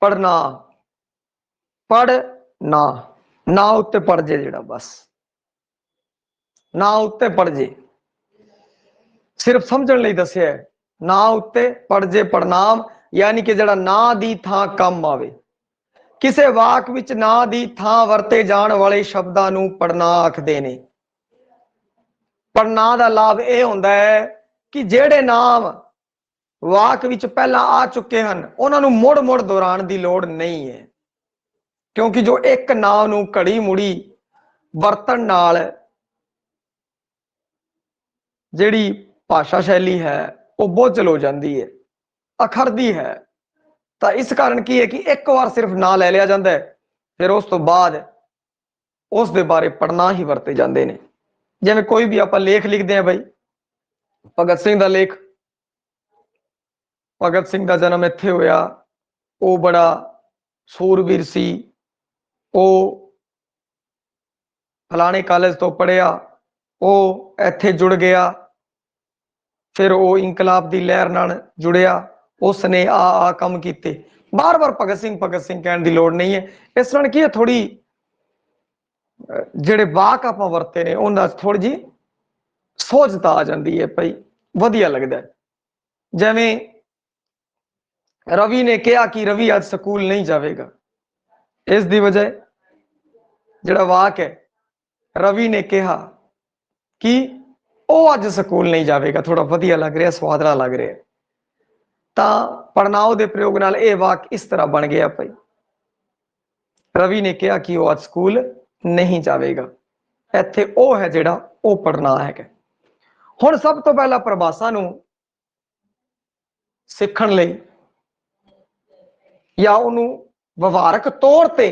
पढ़ना, पढ़ना, ना उत्ते पढ़ जे जेड़ा, बस ना उत्ते पढ़ जे, सिर्फ समझण लई दस्सिया है। ना उत्ते पढ़ जे पढ़नाम, यानी कि जेड़ा ना दी थां कम आवे। किसे वाक विच ना दी थां वरते जाण वाले शब्दां नूं पढ़ना आखदे ने। पढ़ना दा लाभ यह होंदा है कि जेड़े नाम वाक विच पहला आ चुके हैं उन्होंने मुड़ मुड़ दोहराण की लोड़ नहीं है, क्योंकि जो एक नाम नूं घड़ी मुड़ी वरतण नाल जिहड़ी भाषा शैली है वो बोझल हो जाती है, अखरदी है। तो इस कारण की है कि एक बार सिर्फ ना ले लिया जाता है, फिर उस तो बाद उस दे बारे पढ़ना ही वरते जाते हैं। जिवें कोई भी आप लेख लिखते हैं भाई, भगत सिंह का लेख, भगत सिंह का जन्म इत्थे होया, वो बड़ा सूरवीर सी, वो फलाने कॉलेज तो पढ़िया, वो इत्थे जुड़ गया, फिर वो इंकलाब की लहर नाल जुड़िया, उसने आ काम किए। बार बार भगत सिंह कहने की लोड़ नहीं है। इस तरह की थोड़ी जेड़े वाक आप वरते ने उन्हां थोड़ी जी सोचता आ जाती है, भाई वधिया लगता है। जिवें रवि ने कहा कि रवि आज स्कूल नहीं जाएगा, इसकी वजह जेड़ा वाक है, रवि ने कहा कि वो अज स्कूल नहीं जाएगा, थोड़ा वधिया लग रहा, स्वादला लग रहा, तो पढ़नाव के प्रयोग नाल ये वाक इस तरह बन गया भाई, रवि ने कहा कि वो आज स्कूल नहीं जाएगा। इत्थे वो है जिहड़ा वो पढ़ना है। हुण सब तो पहला परिभाषा नूं सीखण लई या उन्होंने व्यवहारक तौर पर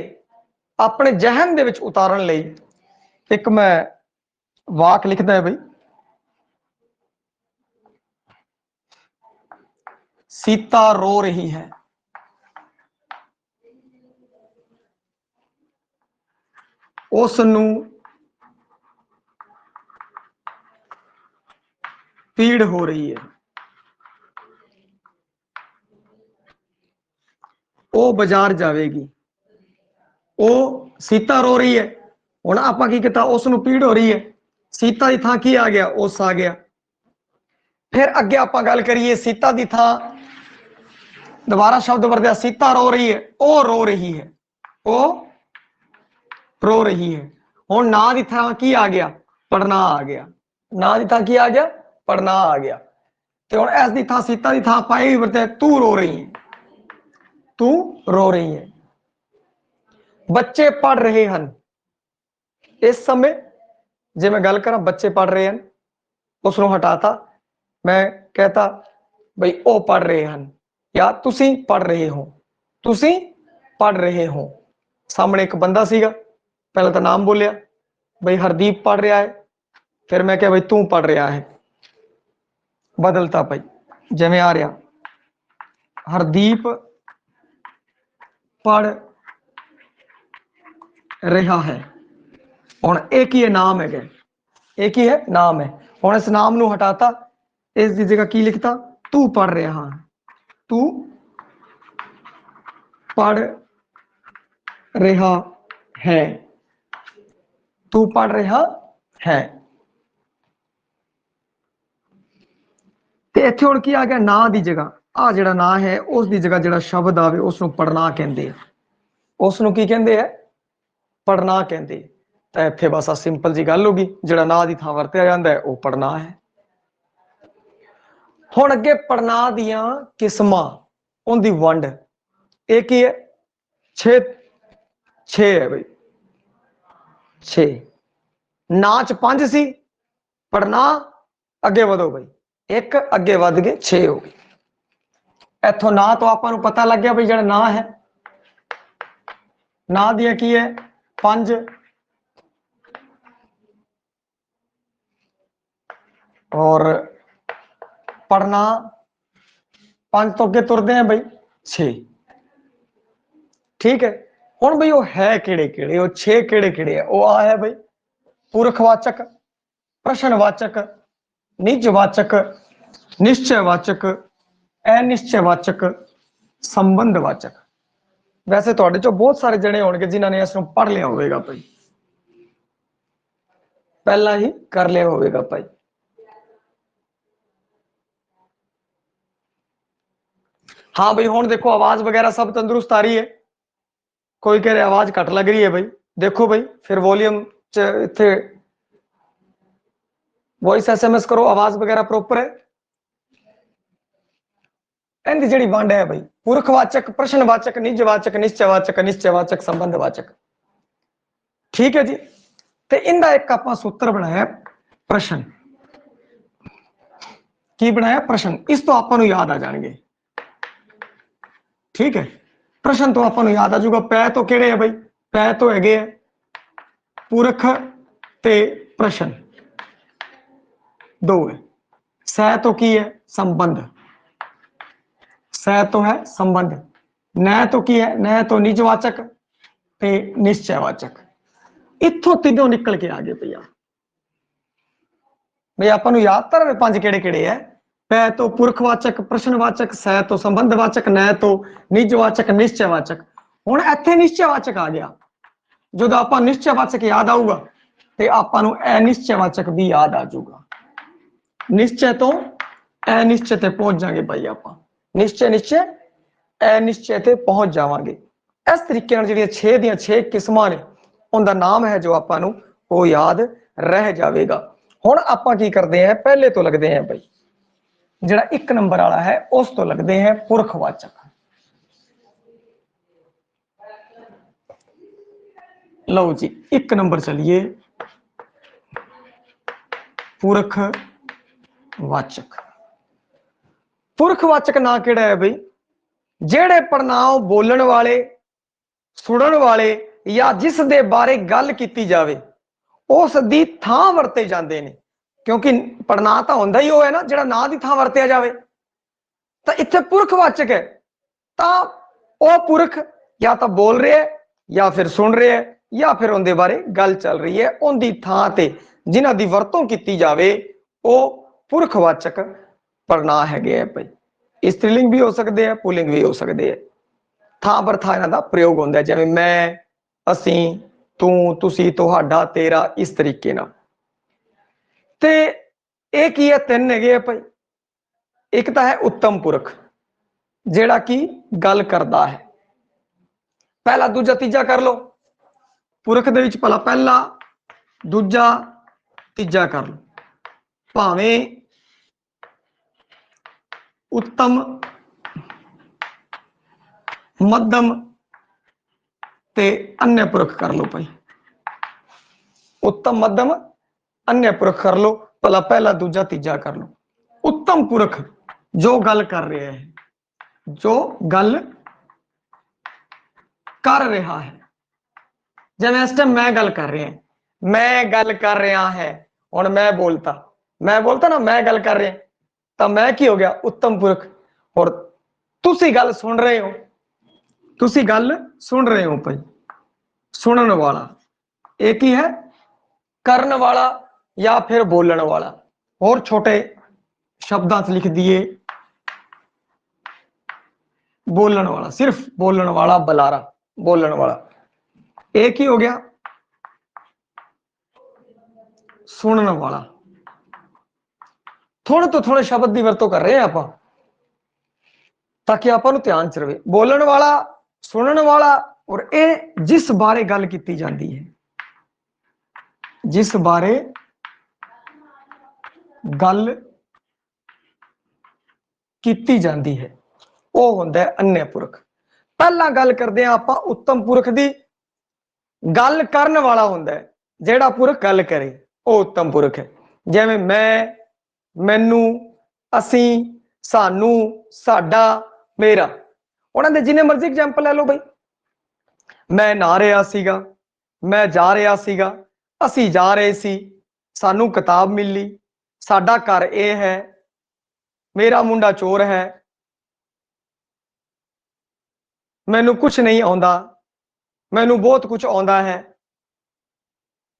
अपने जहन दे विच उतारन लई एक मैं वाक लिखदा है भाई, सीता रो रही है। उसनूं पीड़ हो रही है, वो बाजार जाएगी। वो सीता रो रही है, हुण आपां की कीता, उसनूं पीड़ हो रही है, सीता की थां की आ गया, उस आ गया। फिर अगे आपां गल करिए, सीता की थां दोबारा शब्द वरत्या, सीता रो रही है, वो रो रही है, वो रो रही है। हुण ना की थां की आ गया, पढ़ना आ गया, ना की थां की आ गया, पढ़ना आ गया। तो हुण इस दी थां सीता की थां पाई भी वरत्या, तू रो रही है, तू रो रही है। बच्चे पढ़ रहे हैं, इस समय जे मैं गल करा बच्चे पढ़ रहे हैं, उसनों हटाता, मैं कहता भाई वो पढ़ रहे हैं या तुसी पढ़ रहे हो, तुसी पढ़ रहे हो। सामने एक बंदा सीगा, पहले तो नाम बोलिया भाई हरदीप पढ़ रहा है, फिर मैं क्या भाई तू पढ़ रहा है, बदलता भाई जिवें आ रहा, हरदीप पढ़ रहा है। हुण एक ही नाम है, एक ही है नाम है। हुण इस नाम नूं हटाता, इस दी जगह की लिखता, तू पढ़ रहा है, तू पढ़ रहा है, तू पढ़ रहा है। ते इत्थे हुण की आ गया, ना दी जगह आ जिहड़ा ना है उस दी जगह जिहड़ा शब्द आवे उसनूं पढ़ना कहंदे आ, उसनूं की कहंदे आ, पढ़ना कहंदे। तो इत्थे बस आ सिंपल जी गल होगी, जिहड़ा ना दी थां वरतिया जांदा है वो पढ़ना है। हुण अगे पढ़ना दियां किस्मां, उहदी वंड एक ही है, छे छे है भाई, छे। नाच 5 सी, पढ़ना अगे वधो भाई, एक अगे वध गए 6 हो गए। इथों ना तो आपां नूं पता लग गया भाई जिहड़ा ना है, ना दियां की है 5, और पढ़ना 5 तो अगे तुरदे हैं भाई 6, ठीक है। हुण भाई वो है किहड़े किहड़े, वो 6 किहड़े किहड़े है, वो आ है भाई पुरखवाचक, प्रश्नवाचक, निजवाचक, निश्चयवाचक, अनिश्चयवाचक, संबंधवाचक। वैसे तुहाडे चों बहुत सारे जने होणगे जिन्हां ने इसनूं पढ़ लिया होवेगा भाई, पहला ही कर लिया होवेगा भाई। हाँ भाई हुण देखो आवाज वगैरह सब तंदुरुस्त आ रही है। कोई कह रहा आवाज घट लग रही है भाई, देखो भाई फिर वॉल्यूम च इत्थे वॉइस SMS करो, आवाज वगैरह प्रॉपर है। इनकी जिहड़ी वंड है भाई, पुरखवाचक, प्रश्नवाचक, निजवाचक, निश्चयवाचक, निश्चयवाचक, संबंधवाचक, ठीक है जी। ते इनका एक आपां सूत्र बनाया प्रश्न, की बनाया प्रश्न, इस तो आपां नूं याद आ जाएंगे, ठीक है। प्रश्न तो आपां नूं याद आ जाऊगा। पै तो किहड़े है भाई, पै तो हैगे है पुरख ते प्रश्न, दो है। सै तो की है संबंध, सै तो है संबंध। न तो की है, न तो निजवाचक ते निश्चयवाचक। इत्थों तीनों निकल के आ गए भैया। भाई आपां नूं याद तो रहे पंज किहड़े किहड़े है। पै तो पुरखवाचक, प्रश्नवाचक, सै तो संबंधवाचक, न तो निजवाचक, निश्चयवाचक। हुण इत्थे निश्चयवाचक आ गया। जो आपां निश्चयवाचक याद आऊगा ते आपां नूं अनिश्चयवाचक भी याद आ जाऊगा। निश्चय तो अनिश्चय ते पहुंच जाएंगे भाई आपां, निश्चय निश्चय अनिश्चय ते पहुंच जावांगे। इस तरीके नाल जिहड़ियां 6 ਦੀਆਂ 6 किस्मां ने उनका नाम है जो आपां नूं वो याद रह जाएगा। हुण आपां की करते हैं, पहले तो लगते हैं भाई जिहड़ा 1 नंबर वाला है उस तो लगते हैं पुरखवाचक। लो जी 1 नंबर चलिए पुरखवाचक। पुरखवाचक ना किहड़ा है भाई, जेड़े पड़नाव बोलन वाले, सुनन वाले या जिस दे बारे गल की जावे उस दी थां वरते जाते हैं। क्योंकि पढ़ना तो होंदा ही है ना जिहड़ा ना दी थां वरतिया जावे। तो इत्थे पुरखवाचक है तो वह पुरख या तो बोल रहे है या फिर सुन रहे है या फिर उनके बारे गल चल रही है, उनकी थां ते जिन्हां दी वरतों की जावे वो पुरखवाचक पढ़ना है भाई। स्त्रीलिंग भी हो सकते हैं, पुलिंग भी हो सकते हैं। थां पर थां इन्हां दा प्रयोग होंदा है, जिवें मैं, असीं, तू, तुसी, तुहाडा, तेरा, इस तरीके नाल। ते ये की है 3 है भाई। एक तो है उत्तम पुरख जेड़ा की गल करता है, पहला दूजा तीजा कर लो। पुरख दे विच भला पहला दूजा तीजा कर लो, भावें उत्तम, मध्यम ते अन्य पुरख कर लो भाई। उत्तम, मध्यम, अन्य पुरख कर लो, भला पहला दूजा तीजा कर लो। उत्तम पुरख जो गल कर रहे हैं, जो गल कर रहा है, जब इस टाइम मैं गल कर रहा, मैं गल कर रहा है, और मैं बोलता ना मैं गल कर रहा, तो मैं की हो गया उत्तम पुरख। और तुसी गल सुन रहे हो, तुसी गल सुन रहे हो भाई, सुनन वाला एक ही है, करन वाला या फिर बोलन वाला। और छोटे शब्दां च लिख दिए बोलन वाला, सिर्फ बोलन वाला, बलारा बोलन वाला। एक ही हो गया सुनन वाला। थोड़े तो थोड़े शब्द की वरतों कर रहे हैं आप ताकि आप ध्यान च रहे। बोलन वाला, सुनन वाला, और ये जिस बारे गल की जाती है, जिस बारे गल की जाती है वो होंदा है अन्य पुरख। पहला गल करते हैं आप उत्तम पुरख की, गल करन वाला होंदा है, जेड़ा पुरख गल करे वो उत्तम पुरख है। जिवें मैं, मैनू, असी, सानू, साडा, मेरा। उन्होंने जिन्हें मर्जी एग्जाम्पल ले लो भाई। मैं नहा रहा सीगा, मैं जा रहा सीगा, असी जा रहे सी, सानू किताब मिली, साडा घर ये है, मेरा मुंडा चोर है, मैनू कुछ नहीं आंदा, मैनू बहुत कुछ आंदा है।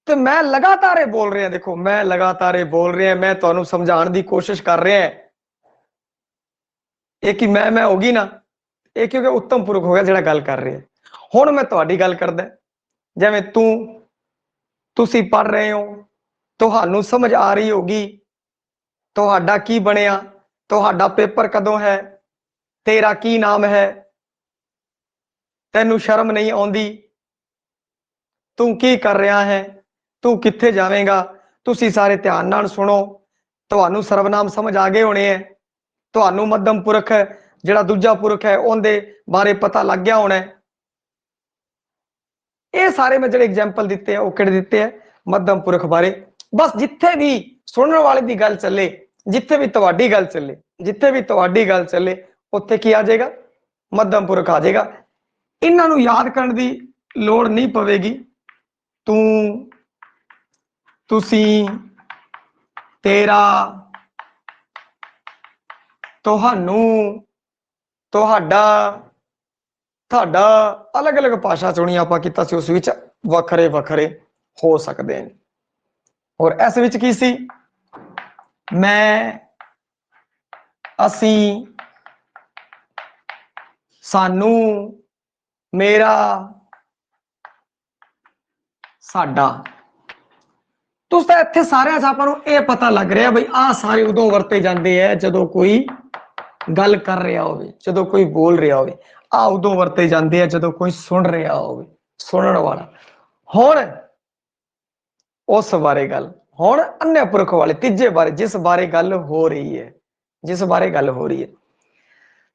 तो मैं लगातार बोल रहा, देखो मैं लगातार बोल रहा, मैं तुहानू समझाने की कोशिश कर रहा। एक ही मैं होगी ना, एक ही हो गया उत्तम पुरख हो गया जिहड़ा गल कर रहा है। हुण मैं तुहाडी गल करदा, जिवें तुसीं पढ़ रहे हो, तुहानू समझ आ रही होगी, तुहाडा की बनिया, तुहाडा पेपर कदों है, तेरा की नाम है, तैनू शर्म नहीं आउंदी, तू की कर रहा है, तू कित्थे जावेगा। तुसीं सारे ध्यान नाल सुनो, तुहानू सर्वनाम समझ आ गए होने है, तुहानू मध्यम पुरख जिहड़ा दूजा पुरख है उहदे बारे पता लग गया होना है। ये सारे मैं जिहड़े एग्जाम्पल दिते हैं वो किहड़े दिते हैं, मध्यम पुरख बारे। बस जिथे भी सुनने वाले की गल चले, जिथे भी तुहाडी गल चले, जिथे भी तुहाडी गल चले, उत्थे की आ जाएगा, मध्यम पुरख आ जाएगा। इन्हां नूं याद करने की लोड़ नहीं पवेगी। तू, तुसीं, तेरा, तुहानू, तुहाडा, तुहाडा अलग अलग भाषा चुनी आपां कीता सी, उस विच वखरे वखरे हो सकते हैं। और इस विच की सी, मैं, असीं, सानू, मेरा, साडा। तो इत्थे सारिਆਂ 'ਚ आपां नूं ये पता लग रहा बई आ सारे उदों वरते जाते हैं जदों कोई गल कर रहा होवे, जदों कोई बोल रहा होवे। आ उदों वरते जाते हैं जदों कोई सुन रहा होवे, सुनने वाला। हुण उस बारे गल, हुण अन्य पुरख वाले तीजे बारे, जिस बारे गल हो रही है, जिस बारे गल हो रही है।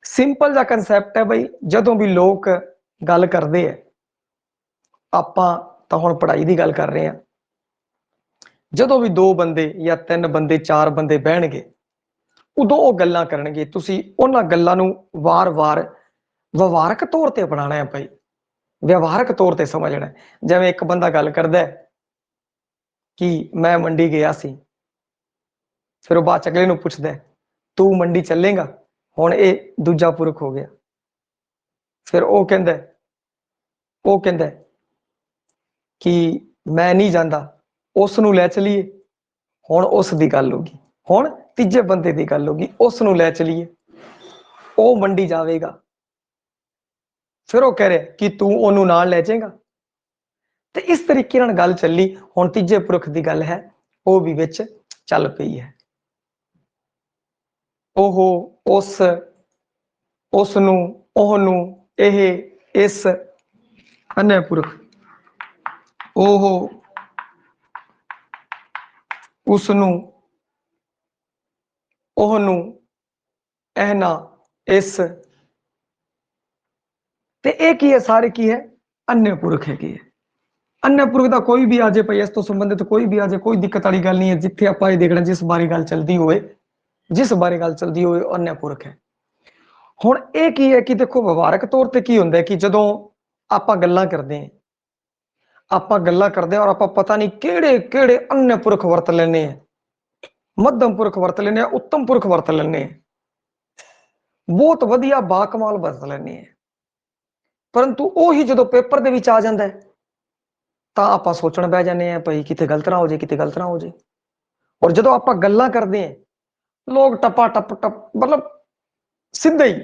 सिंपल जा कंसैप्ट है बई, जदों भी लोग गल करते हैं, आपां तां हुण पढ़ाई की गल कर रहे हैं, जदों भी दो बंदे या तीन बंदे चार बंदे बहणगे, उदों वो गल्लां करनगे, तुसीं उन्हां गल्लां नूं वार-वार व्यवहारक तौर ते अपनाना है भाई, व्यवहारक तौर ते समझना है। जिवें एक बंदा गल करदा है कि मैं मंडी गया सी, फिर वो बाद अगले नूं पुछदा है तू मंडी चलेगा, हुण ये दूजा पुरख हो गया। फिर वो कहंदा है, वो कहंदा है कि मैं नहीं जांदा, उस नूं लै चलीए, हुण उस दी गल होगी, हुण तीजे बंदे दी गल होगी, उस नूं लै चलीए, वो मंडी जावेगा। फिर वो कह रहा कि तू ओनू नाल लै जाएगा। तो इस तरीके नाल गल चली, हुण तीजे पुरख की गल है, वो भी विच चल पई है। ओहो, उस, उसनू, ओहनू, एह, इस, अन्य पुरख, ओहो, उसनू, ओहनू, एहना, इस। ते ये की है, सारे की है, अन्य पुरख है की है। अन्य पुरख का कोई भी आ जाए भाई, इस तो संबंधित कोई भी आ जाए, कोई दिक्कत वाली गल नहीं है। जिथे आपां देखना जिस बारे गल चलती होए, जिस बारे गल चलती होए, अन्य पुरख है। हुण ये की है कि देखो व्यवहारक तौर पर की हुंदा है कि जदों आपां गल्लां करदे हैं, आपां गल्लां करदे हैं और आपां पता नहीं किहड़े किहड़े अन्य पुरख वरत लैने हैं, मध्यम पुरख वरत लैने, उत्तम पुरख वरत लैने, बहुत वधिया बाकमाल वरत लैने हैं। परंतु वही जो पेपर दे विच आ जांदा है तां आपां सोचण बह जाने हैं भाई किते गलत ना हो जाए, किते गलत ना हो जाए। और जदों आपां गल्लां करदे हैं, लोग टपा टप टप मतलब सीधे ही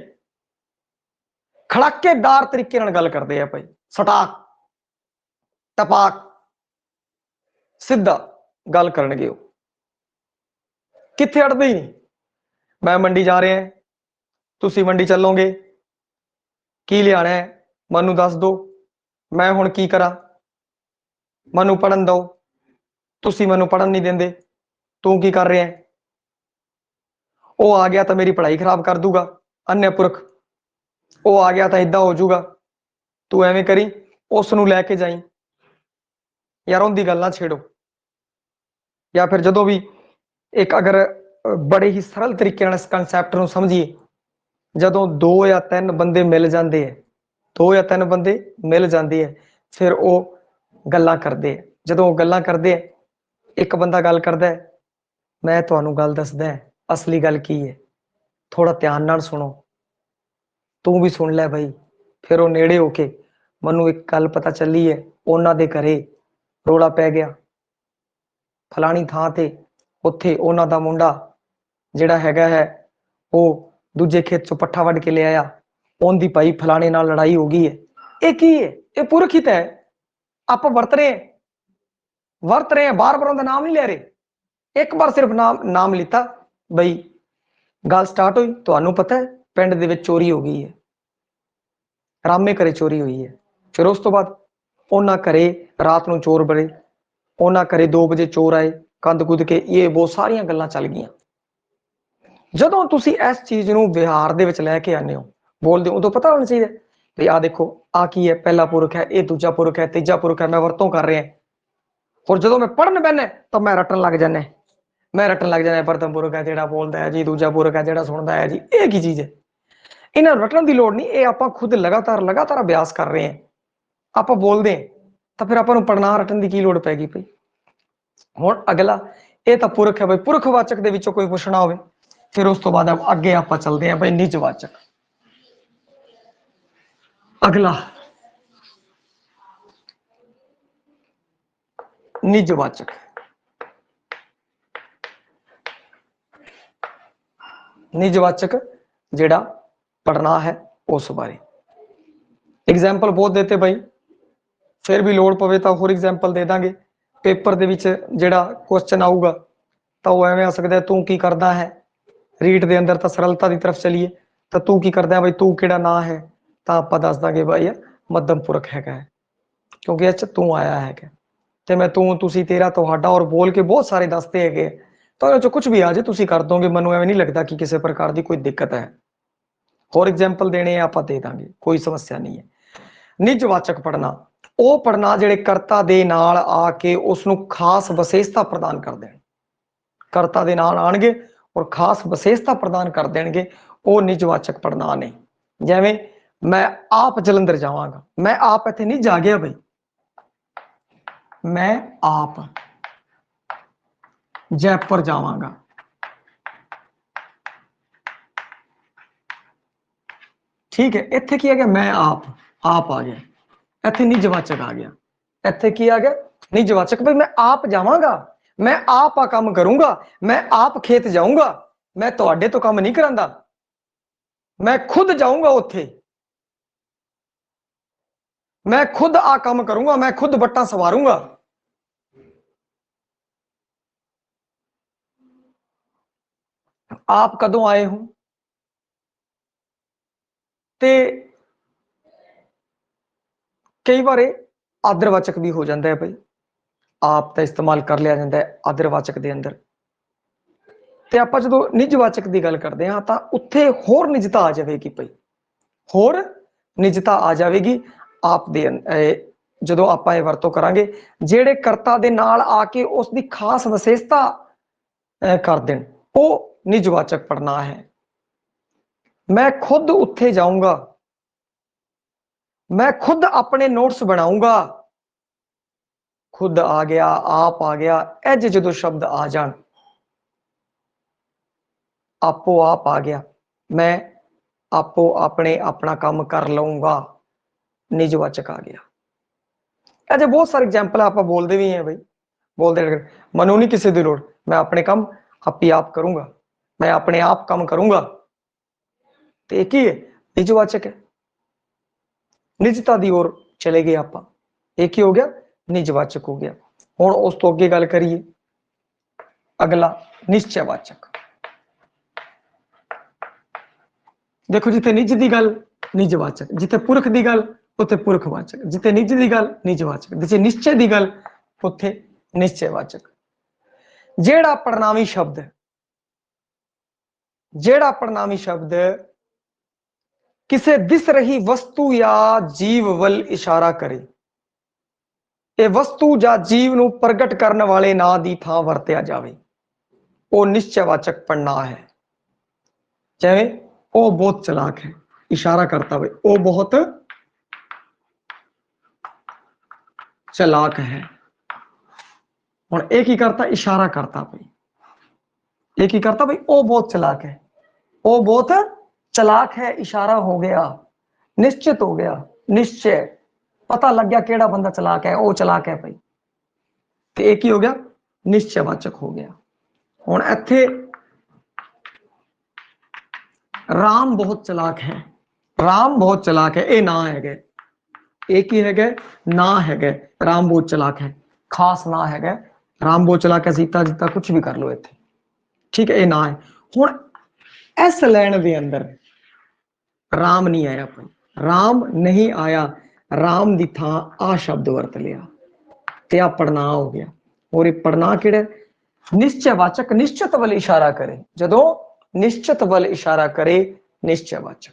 खड़ाकेदार तरीके नाल गल करदे हैं भाई, सटाक टपाक सीधा गल करनगे, किथे अड़दे ही नहीं। मैं मंडी जा रहे हैं, तुसी मंडी चलोगे, की लियाना है मैनू दस दो, मैं हुण की करा, मैनू पढ़न दो, तुसी मैनू पढ़न नहीं देंदे, तू की कर रहे हैं, वो आ गया तो मेरी पढ़ाई खराब कर दूगा, अन्य पुरख, वो आ गया तो इदा हो जाऊगा, तू एवें करी, उस नूं लैके जाई, यार उनकी गल ना छेड़ो। या फिर जदों भी एक अगर बड़े ही सरल तरीके नाल इस कंसैप्ट नूं समझिए, जदों दो या तीन बंदे मिल जाते हैं, दो या तीन बंदे मिल जाते हैं, फिर वो गल्लां करते हैं। जदों वो गल्लां करते हैं, एक बंदा गल करता है, मैं तुहानू गल दसदा है असली गल की है, थोड़ा ध्यान नाल सुनो, तू भी सुन लै भाई। फिर वो नेड़े होके मैनू एक गल पता चली है, उन्हां दे घरे रोला पै गया, फलानी थां ते उत्थे उन्हां दा मुंडा जिहड़ा हैगा है वो दूजे खेत चों पट्ठा वढ के ले आया, उनकी भाई फलाने नाल लड़ाई हो गई है। ये की है, ये पुरख ही तो है। आप वरत रहे हैं, बार बार उनका नाम नहीं ले रहे। एक बार सिर्फ नाम लिता बई, गल स्टार्ट हुई। तो पता है पिंड दे विच चोरी हो गई है, रामे घरे चोरी हुई है। फिर उस तो बाद उन्होंने घरे रात को चोर बड़े, उन्होंने घरे 2 बजे चोर आए, कंध कुद के, ये वो सारिया गल्लां चल गई। ਜਦੋਂ ਤੁਸੀਂ इस चीज ਨੂੰ ਵਿਹਾਰ ਦੇ ਵਿੱਚ ਲੈ ਕੇ ਆਨੇ ਹੋ, बोलते हो, उदों पता होना चाहिए भी आ देखो आ की है, पहला पुरख है, ये दूजा पुरख है, तीजा पुरख है, मैं वरतों कर रहा। और जो मैं पढ़न बहना तो मैं रटन लग जाना, प्रथम पुरख है जो बोलता है जी, दूजा पुरख है जो सुनता है जी। ये की चीज है, इन्होंने रटन की लोड़ नहीं, ये आप खुद लगातार अभ्यास कर रहे हैं। आप बोलते हैं तो फिर आपको पढ़ना रटन की लोड़ पैगी पई। हुण अगला ये तो पुरख है भाई, पुरखवाचक दे विचों कोई पुछना हो, फिर उस तो बाद अगे आप चलते हैं भाई निजवाचक। अगला निजवाचक, निजवाचक जेड़ा पढ़ना है उस बारे एग्जाम्पल बहुत देते भाई, फिर भी लोड़ पवे तो होर एग्जाम्पल दे देंगे। पेपर दे विच जेड़ा क्वेश्चन आऊगा तो वह एवं आ सकता है, तू की करदा है। रीट दे अंदर तो सरलता की तरफ चलीए तो तू की करदा है भाई, तू किहड़ा ना है, तो आप दस देंगे भाई मध्यम पुरख है, क्योंकि इस तू आया है। तो मैं तू, तुसी, तेरा, तुहाडा और बोल के बहुत सारे दसते है, तो कुछ भी आ जाए तुसी कर दोगे। मैनू एवं नहीं लगता कि किसी प्रकार की कोई दिक्कत है। होर एग्जाम्पल देने आप दे देंगे, कोई समस्या नहीं है। निजवाचक पढ़ना ਉਹ पढ़ना ਜਿਹੜੇ ਕਰਤਾ ਦੇ ਨਾਲ ਆ ਕੇ ਉਸ ਨੂੰ ਖਾਸ ਵਿਸ਼ੇਸ਼ਤਾ ਪ੍ਰਦਾਨ ਕਰ ਦੇਣ, ਕਰਤਾ ਦੇ ਨਾਲ ਆਣਗੇ ਔਰ ਖਾਸ ਵਿਸ਼ੇਸ਼ਤਾ ਪ੍ਰਦਾਨ ਕਰ ਦੇਣਗੇ, ਉਹ ਨਿਜਵਾਚਕ ਪੜਨਾ ਨੇ। ਜਿਵੇਂ ਮੈਂ ਆਪ ਜਲੰਧਰ ਜਾਵਾਂਗਾ, ਮੈਂ ਆਪ ਇੱਥੇ ਨਹੀਂ ਜਾ ਗਿਆ ਬਈ, मैं आप जयपुर जावांगा। ठीक है, इत्थे की आ गया मैं आप आ गया, इत्थे निजवाचक आ गया। इत्थे की आ गया निजवाचक, भाई मैं आप जावांगा, मैं आप आ काम करूंगा, मैं आप खेत जाऊंगा, मैं तुहाडे तो काम नहीं करांदा, मैं खुद जाऊंगा उत्थे, मैं खुद आ काम करूंगा, मैं खुद बट्टा सवारूंगा। आप कदों आए हो, ते कई बार आदरवाचक भी हो जाता है भाई, आप तो इस्तेमाल कर लिया जाता है आदरवाचक के अंदर। तो आप जो निजवाचक की गल करते हैं तो उत्थे होर निजता आ जाएगी भाई, होर निजता आ जाएगी आप दे जो आप वरतों करांगे, जेड़े करता दे नाल आके उसकी खास विशेषता कर देन, वो निजवाचक पढ़ना है। मैं खुद उत्थे जाऊंगा, मैं खुद अपने नोट्स बनाऊंगा, खुद आ गया, आप आ गया, एज जो शब्द आ जान, आपो आप आ गया, मैं आपो अपने अपना काम कर लूंगा, निजवाचक आ गया। ऐसे बहुत सारे एग्जाम्पल आप बोलते भी हैं भाई, बोलते मनु नहीं किसी की लोड़, मैं अपने काम आप ही आप करूंगा, मैं अपने आप काम करूंगा। तो एक ही है निजवाचक है, निजता की ओर चले गए आप, एक ही हो गया निजवाचक हो गया। हुण उस तो अगे गल करिए, अगला निश्चयवाचक। देखो जिथे निज की गल निजवाचक, जिथे पुरख की गल उत्थे पुरखवाचक, जिथे निज की गल निजवाचक, जिथे निश्चय की गल उत्थे निश्चयवाचक। जेड़ा पड़नावी शब्द, जेड़ा पड़नावी शब्द किसे दिस रही वस्तु या जीव वल इशारा करे, ये वस्तु या जीव नूं प्रगट करने वाले ना दी थां वरत्या जावे, वो निश्चयवाचक पढ़ना है। चाहे वो बहुत चलाक है, इशारा करता हुए वो बहुत चलाक है। हुण एक ही करता, इशारा करता भाई, एक ही करता भाई वो बहुत चलाक है, वो बहुत चलाक है, इशारा हो गया, निश्चित हो गया, निश्चय पता लग गया केड़ा बंदा चलाक है, वो चलाक है भाई। तो एक ही हो गया निश्चयवाचक हो गया। हुण इत्थे राम बहुत चलाक है, राम बहुत चलाक है, ये ना है गए, एक ही है ना है राम बहुत चलाक है, खास ना है राम बहुत चलाक है, सीता जीता कुछ भी कर लो इत्थे, ठीक है, ये ना है। हुण इस लाइन दे अंदर राम नहीं आया भाई, राम नहीं आया, राम दी थां आ शब्द वरत लिया ते आ पढ़ना हो गया। और ये पढ़ना किहड़ा निश्चयवाचक, निश्चित वल इशारा करे, जदों निश्चित वल इशारा करे निश्चयवाचक।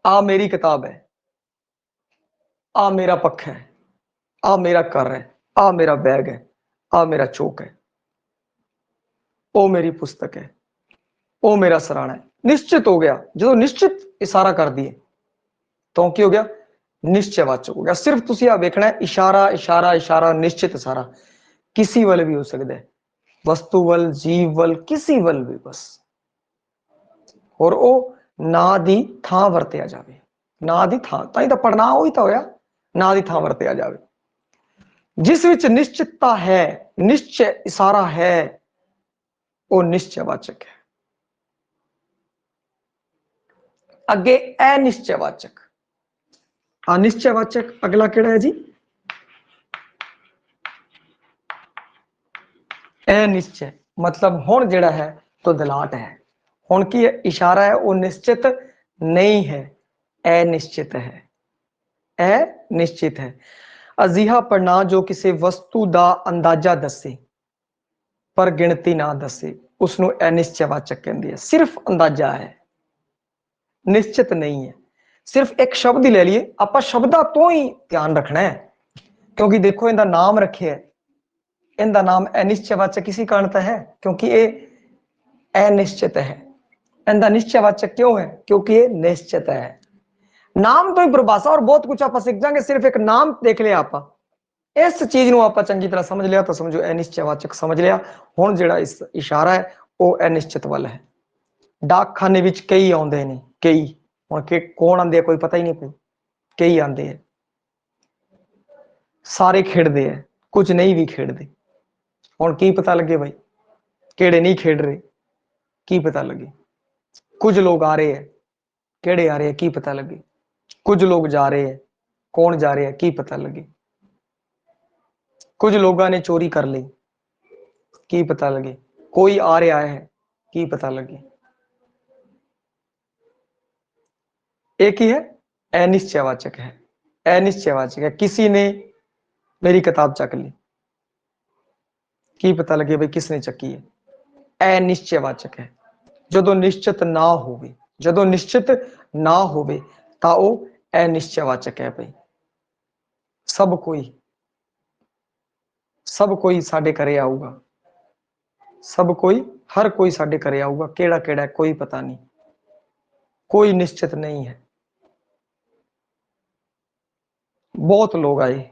आ मेरी किताब है, आ मेरा पक्खा है, आ मेरा घर है, आ मेरा बैग है, आ मेरा चौक है, ओ मेरी पुस्तक है, ओ मेरा सराहना है। निश्चित हो गया, जो निश्चित इशारा कर दिए तो की हो गया निश्चयवाचक हो गया। सिर्फ तुसी आ वेखना है इशारा इशारा इशारा, निश्चित इशारा किसी वल भी हो सकता है, वस्तु वल, जीव वल, किसी वल भी बस। और ओ ना दी थां वरतिया जावे, ना दी थां, ताई तो पढ़ना वही तो होया, ना दी थां वरतिया जावे। जिस विच निश्चितता है, निश्चय इशारा है, वो निश्चयवाचक है। अगे अनिश्चयवाचक, अनिश्चयवाचक अगला केड़ा है जी, अनिश्चय मतलब हुण जेड़ा है तो दलाट है, हुण की इशारा है वो निश्चित नहीं है, अनिश्चित है, अनिश्चित है। अजिहा पढ़ना जो किसी वस्तु का अंदाजा दसे पर गिनती ना दसे, उसनों अनिश्चयवाचक कहंदी है। सिर्फ अंदाजा है, निश्चित नहीं है। सिर्फ एक शब्द ही ले लिए, आप शब्दा तो ही ध्यान रखना है, क्योंकि देखो इनका नाम रखे है, इनका नाम अनिश्चयवाचक इसी कारण तो है क्योंकि ये अनिश्चित है। इनका निश्चयवाचक क्यों है, क्योंकि ये निश्चित है। नाम तो ही परिभाषा और बहुत कुछ आप सीख जाएंगे, सिर्फ एक नाम देख लिया आप, इस चीज को आप चंगी तरह समझ लिया तो समझो अनिश्चयवाचक समझ लिया। हुण जिहड़ा इस इशारा है वो अनिश्चित वाला है। डाकखाने विच कई आउंदे ने, कई हुण कि कौन आंदे कोई पता ही नहीं, कोई कई आंदे है, सारे खेडदे है, कुछ नहीं भी खेडदे। हुण की पता लगे भाई केड़े नहीं खेड रहे, की पता लगे। कुछ लोग आ रहे हैं, केड़े आ रहे हैं की पता लगे। कुछ लोग जा रहे हैं, कौन जा रहे हैं की पता लगे। कुछ लोगों ने चोरी कर ली, की पता लगे। कोई आ रहा है की पता लगे। एक ही है अनिश्चयवाचक है, अनिश्चयवाचक है। किसी ने मेरी किताब चक ली, की पता लगे भाई किसने चकी है, अनिश्चयवाचक है। जो निश्चित ना होवे, जो निश्चित ना होवे ता वो अनिश्चयवाचक है भाई। सब कोई साडे घरे आऊगा, सब कोई, हर कोई साडे घरे आऊगा, केड़ा केड़ा कोई पता नहीं, कोई निश्चित नहीं है। बहुत लोग आए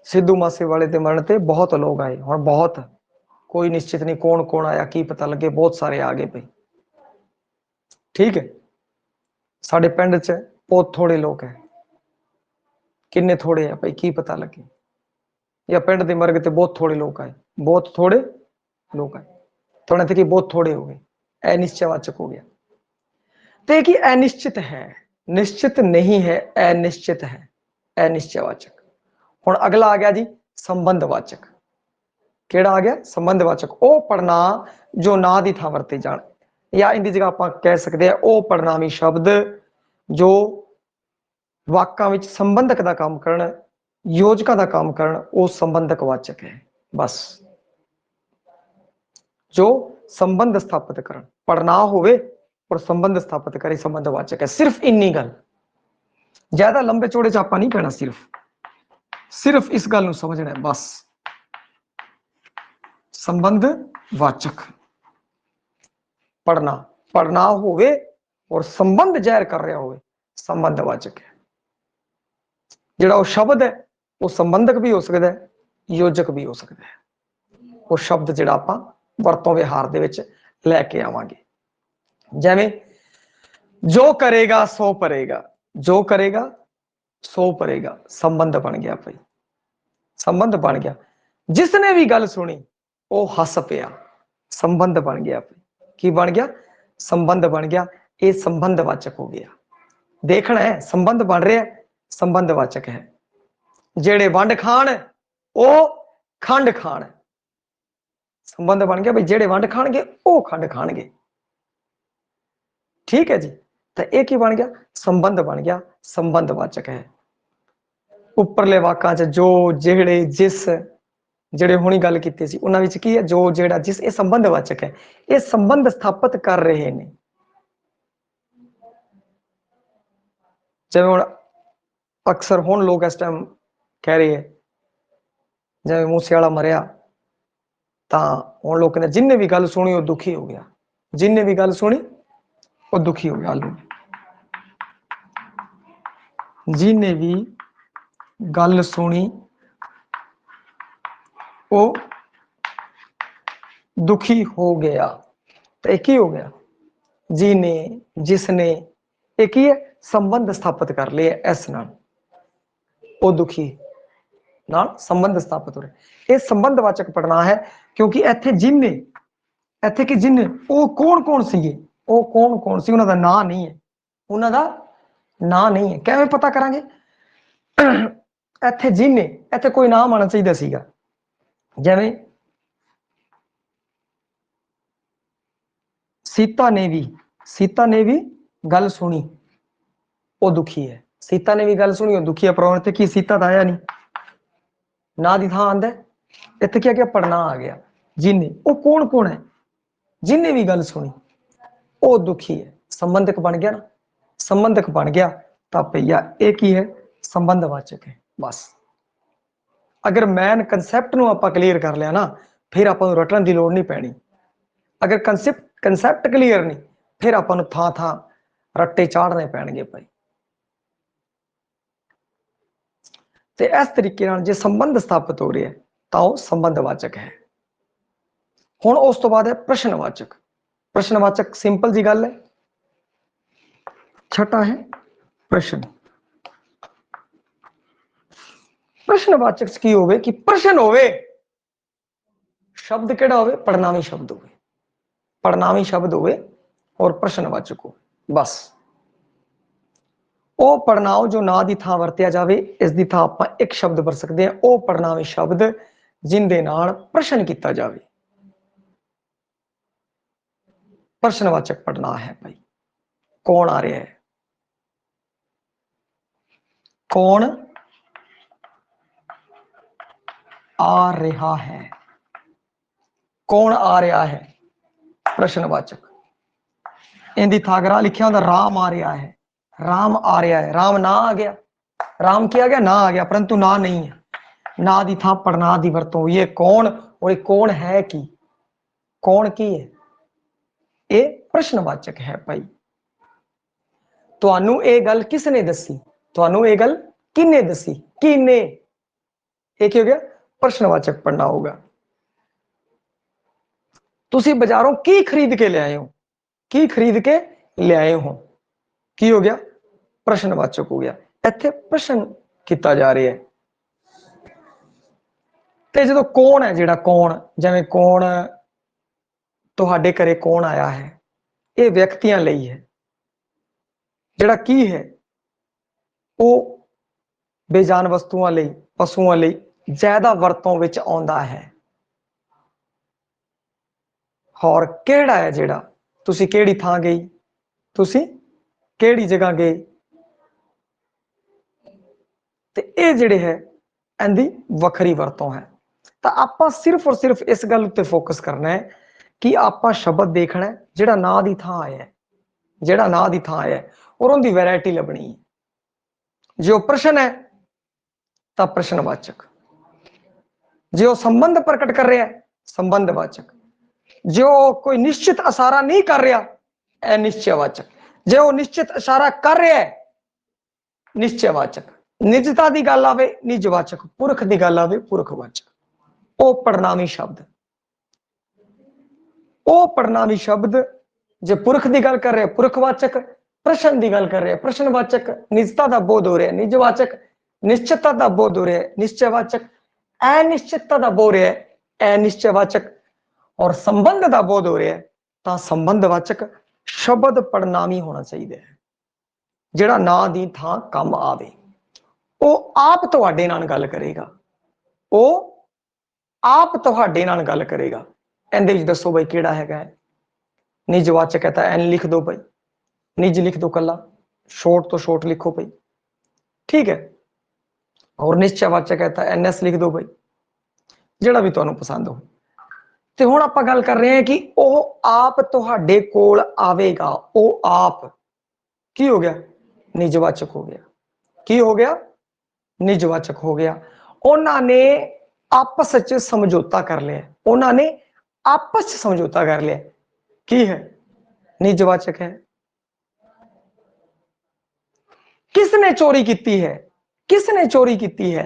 सिद्धू मासे वाले ते मरण ते, बहुत लोग आए और बहुत, कोई निश्चित नहीं कौन कौन आया की पता लगे, बहुत सारे आ गए भाई। ठीक है, साडे पिंड च बहुत थोड़े लोग हैं, किन्ने थोड़े है भाई की पता लगे। या पिंड के मरग ते बहुत थोड़े लोग आए, बहुत थोड़े लोग आए, थोड़े थे कि बहुत थोड़े हो गए, अनिश्चयवाचक हो गया। तो कि अनिश्चित है, निश्चित नहीं है, अनिश्चित है, अनिश्चयवाचक। हुण अगला आ गया जी संबंधवाचक। केड़ा आ गया संबंधवाचक, ओ पढ़ना जो ना दी थां वरते जाण, या इनकी जगह आप कह सकते हैं ओ पढ़नामी शब्द जो वाकां विच संबंधक का काम करन, योजका का काम करन, वो संबंधक वाचक है। बस जो संबंध स्थापित करन, पढ़ना होवे और संबंध स्थापित करे, संबंधवाचक है। सिर्फ इन्नी गल, ज्यादा लंबे चौड़े च आपां नहीं कहना, सिर्फ इस गल समझना है बस। संबंधवाचक पढ़ना, पढ़ना होवे और संबंध जाहिर कर रहा होवे, संबंधवाचक है। जिहड़ा वो शब्द है वो संबंधक भी हो सकता है, योजक भी हो सकता है। वो शब्द जिहड़ा आपां वरतों व्यवहार दे विच लैके आवांगे, जिवें जो करेगा सो परेगा, जो करेगा सो परेगा, संबंध बन गया भाई, संबंध बन गया। जिसने भी गल सुनी वो हस पिया, संबंध बन गया भाई। की बन गया, संबंध बन गया, ये संबंधवाचक हो गया। देखना है संबंध बन रहा है, संबंधवाचक है। जेड़े वंड खाण ओ खंड खाण, संबंध बन गया भाई, जेड़े वंड खाणगे ओ खंड खाणगे। ठीक है जी, तो एक ही बन गया, संबंध बन गया, संबंधवाचक है। उपरले वाकां च जो, जेड़े, जिस, ਜਿਹੜੇ ਹੁਣੀ ਗੱਲ ਕੀਤੀ ਸੀ ਉਹਨਾਂ ਵਿੱਚ ਕੀ ਹੈ, ਜੋ, ਜਿਹੜਾ, ਜਿਸ, ਇਹ ਸੰਬੰਧਵਾਚਕ ਹੈ। ਇਹ ਸੰਬੰਧ ਸਥਾਪਿਤ ਕਰ ਰਹੇ ਨੇ। ਜਿਵੇਂ ਹੁਣ ਅਕਸਰ ਹੁਣ ਲੋਕ ਇਸ ਟਾਈਮ ਕਹਿ ਰਹੇ ਹੈ, ਜਿਵੇਂ ਮੂਸੇ ਵਾਲਾ ਮਰਿਆ ਤਾਂ ਹੁਣ ਲੋਕ ਨੇ ਜਿੰਨੇ ਵੀ ਗੱਲ ਸੁਣੀ ਉਹ ਦੁਖੀ ਹੋ ਗਿਆ, ਜਿੰਨੇ ਵੀ ਗੱਲ ਸੁਣੀ ਉਹ ਦੁਖੀ ਹੋ ਗਿਆ। ਜਿੰਨੇ ਵੀ ਗੱਲ ਸੁਣੀ ਉਹ दुखी हो गया। तो एक ही हो गया, जिने, जिसने, एक ही है, संबंध स्थापित कर लिया इस नाल, वो दुखी नाल संबंध स्थापित हो रहे। ये संबंधवाचक पढ़ना है, क्योंकि इत्थे जिन्ने, इत्थे कि जिन्ने, वो कौन कौन सीगे, वो कौन कौन सी, उन्हां दा नां नहीं है, उन्हां दा नां नहीं है। किवें पता करांगे? इत्थे जिन्ने, इत्थे कोई नाम आना चाहिए सीगा, जिवें सीता ने भी गल सुनी वो दुखी है। सीता ने भी गल सुनी वो दुखी है, पर इत्थे की सीता तो आया नहीं, ना दी थां आंदा, इत्थे क्या क्या पढ़ना आ गया। जिन्ने, वो कौन कौन है, जिन्ने भी गल सुनी वो दुखी है। संबंधक बन गया ना, संबंधक बन गया तो भैया एक ही है, संबंधवाचक है। बस अगर मैन कंसैप्ट नूं आपां क्लीयर कर लिया ना, फिर आपां नूं रटण दी लोड़ नहीं पैनी। अगर कंसैप्ट क्लीयर नहीं, फिर आपां नूं थां थां रट्टे चाढ़ने पैणगे भाई। तो इस तरीके नाल जे संबंध स्थापित हो रहा है तो वह संबंधवाचक है। हुण उस तो बाद है प्रश्नवाचक। प्रश्नवाचक सिंपल जी गल है, छठा है प्रश्न। प्रश्नवाचक की होवे कि प्रश्न होवे, शब्द केड़ा होवे, पड़नामी शब्द होवे, पड़नामी शब्द होवे और प्रश्नवाचक हो। बस ਉਹ ਪੜਨਾਉ ਜੋ ਨਾ ਦੀ ਥਾਂ ਵਰਤਿਆ ਜਾਵੇ, ਇਸ ਦੀ ਥਾਂ ਆਪਾਂ ਇੱਕ ਸ਼ਬਦ ਵਰਤ ਸਕਦੇ ਹਾਂ, ਉਹ ਪੜਨਾਵੀ ਸ਼ਬਦ ਜਿੰਦੇ ਨਾਲ ਪ੍ਰਸ਼ਨ ਕੀਤਾ ਜਾਵੇ। ਪ੍ਰਸ਼ਨਵਾਚਕ ਪੜਨਾ ਹੈ ਭਾਈ। ਕੌਣ ਆ ਰਿਹਾ ਹੈ, ਕੌਣ ਆ ਰਿਹਾ ਹੈ, कौन आ रहा है, प्रश्नवाचक। इनकी थां अगर लिखा होता राम आ रहा है, राम आ रहा है, राम ना आ गया, राम क्या आ गया, ना आ गया, परंतु ना नहीं है। ना दी थां पढ़ना दी वरतों हुई है। कौन, और ये कौन है की, कौन की है, ये प्रश्नवाचक है भाई। तुहानू ये गल किसने दसी, तुहानू ये गल किने दसी, किने, एक हो गया प्रश्नवाचक पढ़ना होगा। तुसी बाजारों की खरीद के ले आए हो, की खरीद के ले आए हो, की हो गया, प्रश्नवाचक हो गया। इत्थे प्रश्न किया जा रहा है। ते जो कौन है, जिहड़ा कौन, जिवें कौन तुहाडे घरे कौन आया है, ये व्यक्तियां लई है। जिहड़ा की है वो बेजान वस्तुआं लई, पशुआं लई ज्यादा वरतों विच आउंदा है। और केड़ा है जिहड़ा, तुसी केड़ी थां गई, तुसी केड़ी जगह गए, ते ये जिहड़े है इहदी वखरी वरतों है। तो आपां सिर्फ और सिर्फ इस गल उत्ते फोकस करना है कि आपां शब्द देखना है जिहड़ा ना दी थां आया है, जिहड़ा ना दी थां आया है, और उनकी वैरायटी लभनी है। जो प्रश्न है तो प्रश्नवाचक, जो संबंध प्रकट कर रहा है संबंधवाचक, जो कोई निश्चित इशारा नहीं कर रहा अनिश्चयवाचक, जो निश्चित इशारा कर रहा है निश्चयवाचक, निजता की गल आवे निजवाचक, पुरख की गल आवे पुरखवाचक। वो पड़नामी शब्द, वो पड़नामी शब्द जो पुरख की गल कर रहे पुरखवाचक, प्रश्न की गल कर रहे प्रश्नवाचक, निजता का बोध हो रहा है निजवाचक, निश्चितता का बोध हो रहा है निश्चयवाचक, अनिश्चितता का बोध हो रहा है अनिश्चयवाचक, और संबंध का बोध हो रहा है तो संबंधवाचक। शब्द पड़नामी होना चाहिए है। ਜਿਹੜਾ ਨਾ ਦੀ ਥਾਂ ਕੰਮ ਆਵੇ। ਉਹ ਆਪ ਤੁਹਾਡੇ ਨਾਲ ਗੱਲ ਕਰੇਗਾ, ਉਹ ਆਪ ਤੁਹਾਡੇ ਨਾਲ ਗੱਲ ਕਰੇਗਾ। ਇਹਦੇ ਵਿੱਚ ਦੱਸੋ ਬਈ ਕਿਹੜਾ ਹੈਗਾ ਹੈ? ਨਿਜਵਾਚਕ ਹੈ ਤਾਂ ਐਨ ਲਿਖ दो भाई, निज लिख दो कला, शॉर्ट तो शॉर्ट लिखो भाई, ठीक है। और निश्चयवाचक है तो NS लिख दो भाई, ਜਿਹੜਾ ਵੀ ਤੁਹਾਨੂੰ ਪਸੰਦ ਹੋ। ਤੇ ਹੁਣ ਆਪਾਂ ਗੱਲ ਕਰ ਰਹੇ ਹਾਂ ਕਿ ਉਹ ਆਪ ਤੁਹਾਡੇ ਕੋਲ ਆਵੇਗਾ। ਉਹ ਆਪ ਕੀ ਹੋ ਗਿਆ? ਨਿਜਵਾਚਕ ਹੋ ਗਿਆ। ਕੀ ਹੋ ਗਿਆ? ਨਿਜਵਾਚਕ ਹੋ ਗਿਆ। ਉਹਨਾਂ ਨੇ ਆਪਸ ਵਿੱਚ ਸਮਝੌਤਾ ਕਰ ਲਿਆ। ਉਹਨਾਂ ਨੇ आपस में समझौता कर लिया। की है? निजवाचक है। किसने चोरी की है? किसने चोरी की है?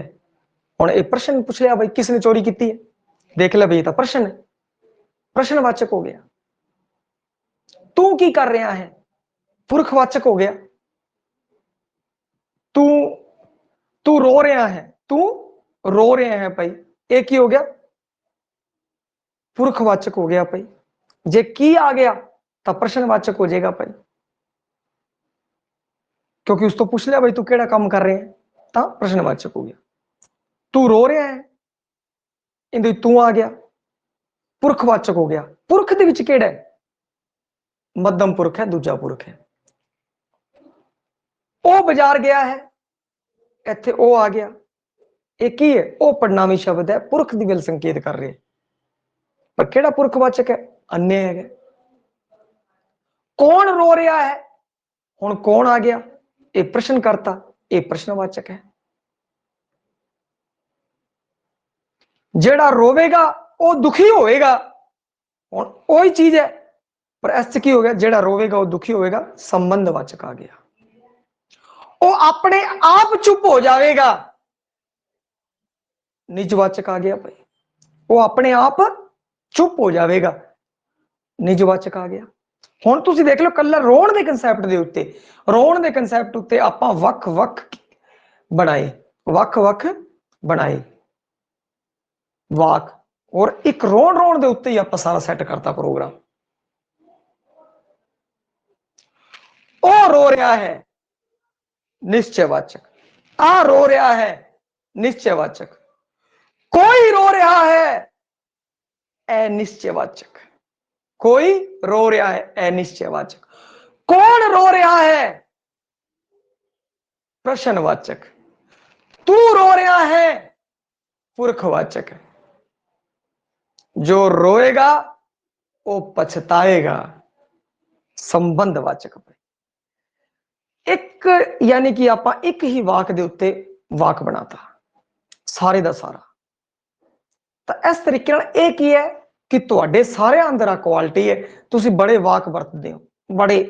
हुण एक प्रश्न पूछ लिया भाई, किसने चोरी की है? देख ले भाई, तो प्रश्न है, प्रश्नवाचक हो गया। तू की कर रहा है? पुरखवाचक हो गया। तू तू रो रहा है, तू रो रहा है भाई, एक ही हो गया, पुरखवाचक हो गया भाई। जे की आ गया तो प्रश्नवाचक हो जाएगा भाई, क्योंकि उस तो पूछ लिया भाई तू केड़ा काम कर रहे हैं, तो प्रश्नवाचक हो गया। तू रो रहा है, इंदे तू आ गया, पुरखवाचक हो गया। पुरख दे विच केड़ा है? मध्यम पुरख है, दूजा पुरख है। ओ बाजार गया है, इत्थे ओ आ गया, एक ही है। ओ परिणामी शब्द है, पुरख दी गल संकेत कर रहे, पर केड़ा पुरखवाचक है? अन्य है। कौन रो रहा है? हुण कौन आ गया? ये प्रश्न करता, ये प्रश्नवाचक है। जेड़ा रोवेगा वो दुखी होएगा, हुण वही चीज है, पर इस की हो गया जेड़ा रोवेगा वो दुखी होएगा, संबंधवाचक आ गया। वो अपने आप चुप हो जाएगा, निजवाचक आ गया भाई। वो अपने आप चुप हो जाएगा, निजवाचक आ गया। हुण तुसीं देख लो, कल्ला रोण दे कंसैप्ट दे उत्ते, रोण दे कंसैप्ट उत्ते आपां वख-वख बनाए, वख-वख बनाए वाक, और एक रोण दे उत्ते ही आपां सारा सैट करता प्रोग्राम। ओ रो रहा है, निश्चयवाचक। आ रो रहा है, निश्चयवाचक। कोई रो रहा है, अनिश्चयवाचक। कोई रो रहा है, अनिश्चयवाचक। कौन रो रहा है? प्रश्नवाचक। तू रो रहा है, पुरखवाचक है। जो रोएगा वो पछताएगा, संबंधवाचक। एक यानी कि आपां एक ही वाक दे उत्ते वाक बनाता सारे दा सारा। तो इस तरीके नाल एक ही है कि तुहाडे सारे अंदर आ क्वालिटी है, तुसीं बड़े वाक वरतदे हो, बड़े,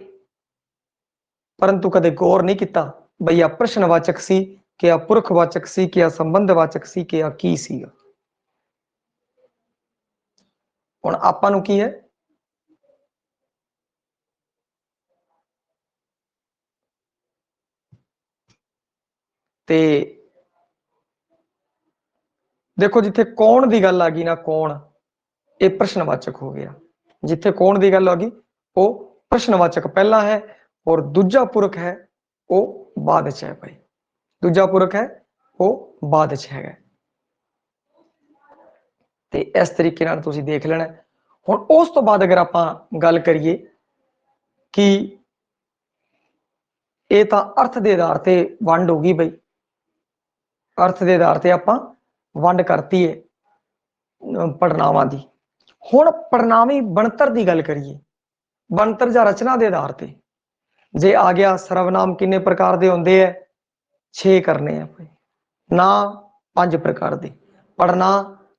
परंतु कदे गौर नहीं किया बई आ प्रश्नवाचक सी कि आ पुरखवाचक सी कि आ संबंधवाचक सी कि आ की सीगा। हुण आपां नूं की है? ते देखो जिथे कौन की गल आ गई ना, कौन, ये प्रश्नवाचक हो गया। जिथे कौन की गल आ गई वो प्रश्नवाचक पहला है, और दूजा पुरख है वो बाद च है भाई, दूजा पुरख है वो बाद च है। ते इस तरीके नाल तुसीं देख लेना। हुण उस तो बाद अगर आपां गल करिए कि ये तां अर्थ के आधार ते वंड होगी बई, अर्थ के आधार ते आपां वंड करती है पड़नावां दी। हुण पड़नावी बनतर की गल करिए, बनतर जां रचना के आधार ते जे आ गया सर्वनाम किन्ने प्रकार के होंदे है? 6 करने हैं। ना 5 प्रकार के, पढ़ना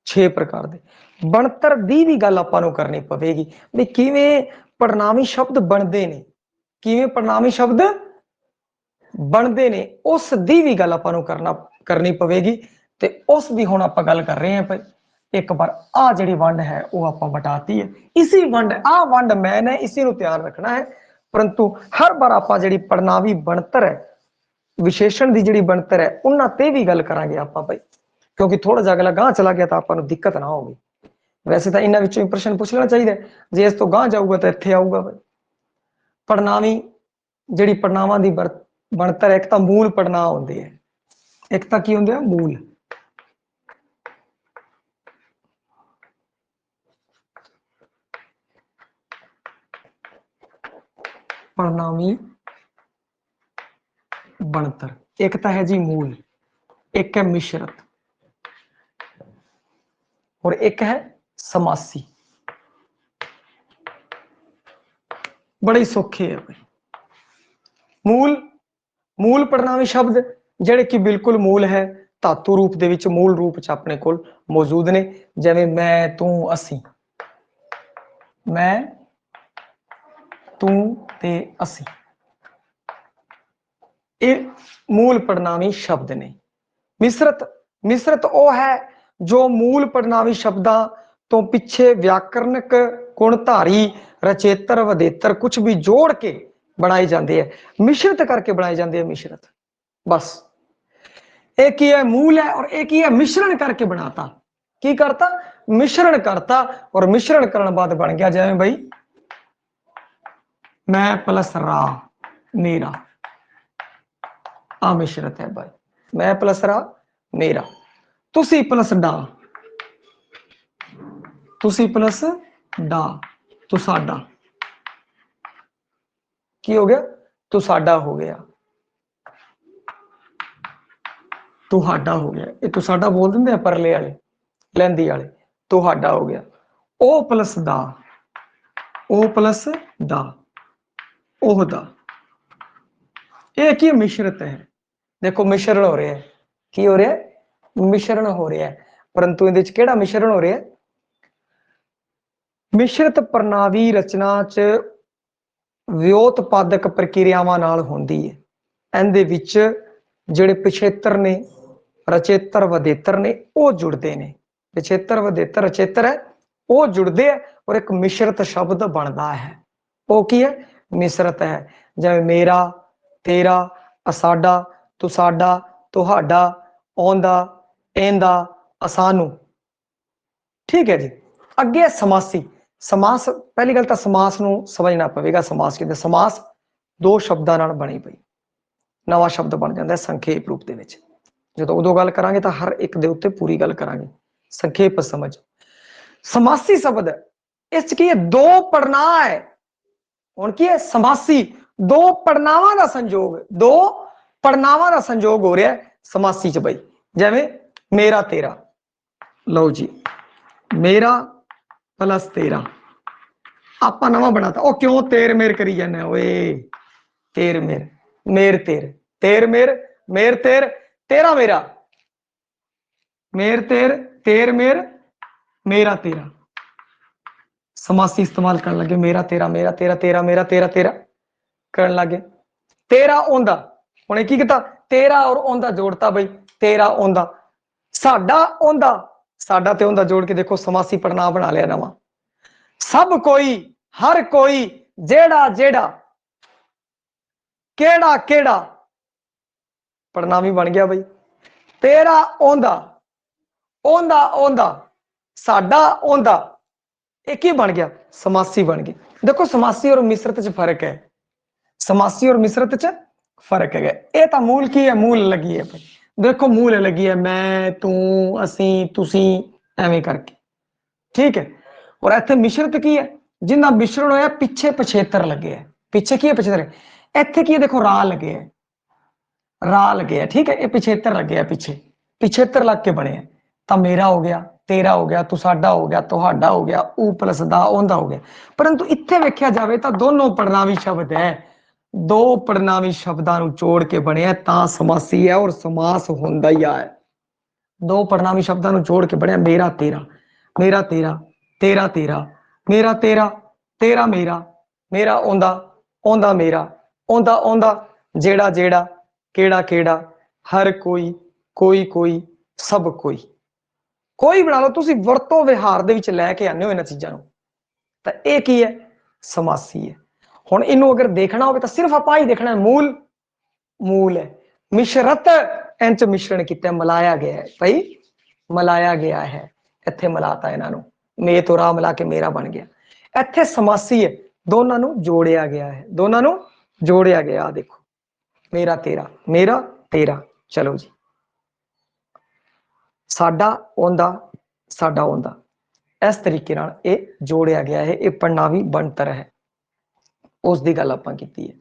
6 प्रकार के। बनतर दी भी गल आपां नूं करनी पवेगी भी किवें पड़नावी शब्द बनते ने, किवें पड़नावी शब्द बनते ने, उस दी भी गल आपां नूं करनी पवेगी। ते उस दी हुण आपां गल कर रहे हैं भाई। एक बार आ जिहड़ी वंड है वो आपां बटाती है, इसी वंड आ वंड मैन है, इसी नूं ध्यान रखना है। परंतु हर बार आपां जिहड़ी पड़नावी बनतर है, विशेषण की जिहड़ी बनतर है, उन्हां ते भी गल करांगे आपां भाई, क्योंकि थोड़ा जिहा अगला गांह चला गया तो आपां नूं दिक्कत ना होगी। वैसे तो इन्हां विचों ही प्रश्न पूछ लेना चाहिए, जे इस तो गांह जाऊगा तो इत्थे आऊगा भाई। पड़नावी जिहड़ी पड़नावां दी ਬਣਤਰ ਇੱਕ ਤਾਂ ਮੂਲ ਪੜਨਾਂਵ ਹੁੰਦੇ ਹੈ, ਇੱਕ ਤਾਂ ਕੀ ਹੁੰਦੇ ਆ ਮੂਲ। ਪੜਨਾਵੀ ਬਣਤਰ, ਇੱਕ ਤਾਂ ਹੈ ਜੀ ਮੂਲ, ਇੱਕ ਹੈ ਮਿਸ਼ਰਤ और एक है समासी। बड़े सौखे है भाई। मूल मूल पड़नावी शब्द ਜਿਹੜੇ ਕਿ ਬਿਲਕੁਲ ਮੂਲ ਹੈ, ਧਾਤੂ ਰੂਪ ਦੇ ਵਿੱਚ ਮੂਲ ਰੂਪ ਚ ਆਪਣੇ ਕੋਲ ਮੌਜੂਦ ਨੇ, ਜਿਵੇਂ ਮੈਂ ਤੂੰ ਅਸੀਂ, ਮੈਂ ਤੂੰ ਤੇ ਅਸੀਂ, ਇਹ ਮੂਲ ਪੜਨਾਵੀ ਸ਼ਬਦ ਨੇ। ਮਿਸਰਤ ਉਹ ਹੈ ਜੋ ਮੂਲ ਪੜਨਾਵੀ ਸ਼ਬਦਾਂ ਤੋਂ ਪਿੱਛੇ ਵਿਆਕਰਨਕ ਗੁਣਧਾਰੀ ਰਚੇਤਰ ਵਧੇਤਰ ਕੁਝ ਵੀ ਜੋੜ ਕੇ ਬਣਾਏ ਜਾਂਦੇ ਹੈ, ਮਿਸ਼ਰਤ ਕਰਕੇ ਬਣਾए ਜਾਂਦੇ हैं मिश्रत। बस एक ही है मूल है और एक ही है मिश्रण करके बनाता। की करता? मिश्रण करता, और मिश्रण करने बाद बन गया जिवें भाई मैं प्लस रा मेरा, आ मिश्रत है भाई। मैं प्लस रा मेरा, तुसी प्लस डा, तुसी प्लस डा, तू साडा, की हो गया? तू साडा हो गया, तुहाडा हो गया। ये तुसाडा बोल देंगे परले वाले, लैंदी वाले, तुहाडा हो गया। ओ प्लस दा, ओ प्लस दा, ओहदा, एक ही मिश्रत है। देखो मिश्रण हो रहा है, की हो रहा है? मिश्रण हो रहा है, परंतु इहदे च किहड़ा मिश्रण हो रहा है? मिश्रित प्रणावी रचना च व्योतपादक प्रक्रियावां नाल होंदी है। इहदे विच जिहड़े पिछेतर ने, रचेतर वधेतर ने, वो जुड़ते ने। पिछेतर वधेतर रचेतर है, वो जुड़ते हैं और एक मिश्रत शब्द बनता है। वो की है? मिश्रत है। जिवें मेरा, तेरा, असाडा, तुसाडा, तुहाडा, औंदा, एंदा, असानू। ठीक है जी। अगे समासी। समास, पहली गल तो समास नूं समझना पवेगा। समास कहते, समास दो शब्दां नाल बनी पई, नवा शब्द बन जाता है संखेप रूप दे विच। ਜਦੋਂ ਉਦੋਂ ਗੱਲ ਕਰਾਂਗੇ ਤਾਂ ਹਰ ਇੱਕ ਦੇ ਉੱਤੇ ਪੂਰੀ ਗੱਲ ਕਰਾਂਗੇ, ਸੰਖੇਪ ਸਮਝ। ਸਮਾਸੀ ਸ਼ਬਦ ਇਸ ਚ ਕੀ ਹੈ? ਦੋ ਪੜਨਾਂਵ ਹੈ। ਹੁਣ ਕੀ ਹੈ? ਸਮਾਸੀ, ਦੋ ਪੜਨਾਵਾਂ ਦਾ ਸੰਯੋਗ, ਦੋ ਪੜਨਾਵਾਂ ਦਾ ਸੰਯੋਗ ਹੋ ਰਿਹਾ ਸਮਾਸੀ ਚ ਬਈ। ਜਿਵੇਂ ਮੇਰਾ ਤੇਰਾ, ਲਓ ਜੀ, ਮੇਰਾ प्लस तेरा, आपा नवा बनाता। ओ क्यों तेर मेर करी जाने ओए? तेर मेर, मेर तेर, तेर मेर, मेर तेर, तेरा मेरा, मेर तेर, तेर मेर, मेरा तेरा। समासी इस्तेमाल करने लगे, मेरा तेरा, मेरा तेरा, तेरा मेरा, तेरा तेरा करने लगे। तेरा ओंदा, हुणे की कीता? तेरा और ओंदा जोड़ता बई, तेरा ओंदा। साडा ओंदा, साडा ते ओंदा जोड़ के देखो समासी पड़नाव बना लिया नवा। सब कोई, हर कोई, जेड़ा जेड़ा, केड़ा केड़ा, पड़नावी बन गया बई। तेरा ओंदा, ओंदा ओंदा, साडा ओंदा, एक ही बन गया, समासी बन गई। देखो समासी और मिश्रत च फर्क है, समासी और मिश्रत च फर्क है। ये तो मूल की है? मूल लगी है भाई। देखो मूल लगी है मैं, तू, असी, तुसी, एवें करके। ठीक है। और इत्थे मिश्रत की है? जिन्ना मिश्रण होया पिछे पछेतर लगे है। पिछे की है? पछेतर। इत्थे की है? देखो रा लगे है, रा लगे है। ठीक है। ये पिछेतर लगे है, पिछे पिछेतर लग के बने हैं। तो मेरा हो गया, तेरा हो गया, तुसाडा हो गया, तुहाडा हो गया, ऊ प्लस दा ओंदा हो गया। परंतु इत्थे वेख्या जावे तो दोनों पड़नावी शब्द है, दो पड़नावी शब्दां नूं जोड़ के बने तां समासी है और समास हुंदा ही है। दो पड़नावी शब्दां नूं जोड़ के बने मेरा तेरा, मेरा तेरा, तेरा तेरा, मेरा तेरा, तेरा मेरा, मेरा ओंदा, ओंदा मेरा, ओंदा ओंदा, जेड़ा जेड़ा, केड़ा केड़ा, हर कोई, कोई कोई, सब कोई। कोई बना लो तुसी, वरतो विहार दे विच लैके आने हो इन्हां चीज़ां नूं, तां इह की है? समासी है। हुण इहनूं अगर देखना होवे तां सिर्फ आपां ही देखना है, मूल मूल है। मिश्रत इंच मिश्रण किया, मिलाया गया है भाई, मिलाया गया है। इत्थे मिलाता इन्हां नूं, मे तो रा मिला के मेरा बन गया। इत्थे समासी है, दोनों नूं जोड़िया गया है, दोनों नूं जोड़िया गया। देखो मेरा तेरा, मेरा तेरा। चलो जी, साडा ओंदा, साडा ओंदा, इस तरीके नाल ये जोड़िया गया है। ये पढ़ना भी बनतर है, उसकी गल आपां कीती है।